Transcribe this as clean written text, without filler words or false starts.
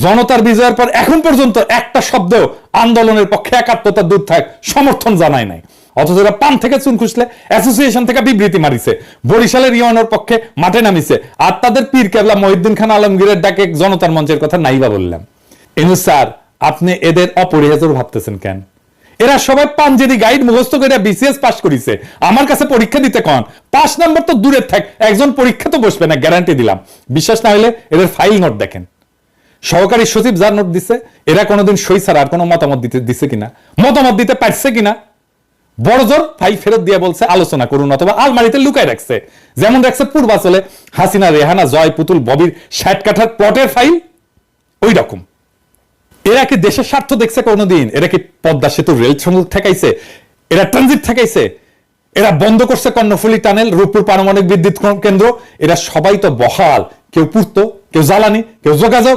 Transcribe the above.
জনতার বিজয়ের পর এখন পর্যন্ত একটা শব্দ আন্দোলনের পক্ষে একাত্মতা দূর থাক সমর্থন জানায় নাই, অথচ এরা পান থেকে চুন খুঁজলে অ্যাসোসিয়েশন থেকে বিবৃতি মারিছে, বরিশালের ইউএনওর পক্ষে মাঠে নামিছে, আর তাদের পীর কেবলা মহিউদ্দিন খান আলমগীরের ডাকে জনতার মঞ্চের কথা নাইবা বললাম। ইউনূস স্যার, আপনি এদের অপরিহার্য ভাবতেছেন কেন? এরা সবাই পাঞ্জেরি গাইড মুখস্থ করে বিসিএস পাস করিছে, আমার কাছে পরীক্ষা দিতে কন, 5 নাম্বার তো দূরে থাক, একজন পরীক্ষা তো বসবে না, গ্যারান্টি দিলাম। বিশ্বাস না হলে এদের ফাইল নোট দেখেন। সহকারী সচিব যার নোট দিছে, এরা কোনোদিন সই ছাড়া আর কোনো মতামত দিছে কিনা, মতামত দিতে পারছে কিনা, বড় জোর ফাইল ফেরত দিয়ে বলছে আলোচনা করুন, অথবা আলমারিতে লুকায় রাখছে, যেমন রাখছে পূর্বাচলে হাসিনা, রেহানা, জয়, পুতুল, ববির 60 কাঠার প্লটের ফাইল, ওই রকম। এরা কি দেশের স্বার্থ দেখছে কোনোদিন? এরা কি পদ্মা সেতু রেল সংযোগ ঠেকাইছে? এরা ট্রানজিট ঠেকাইছে? এরা বন্ধ করছে কর্ণফুলী টানেল, রূপপুর পারমাণবিক বিদ্যুৎ কেন্দ্র? এরা সবাই তো বহাল, কেউ পূর্ত, কেউ জ্বালানি, কেউ যোগাযোগ,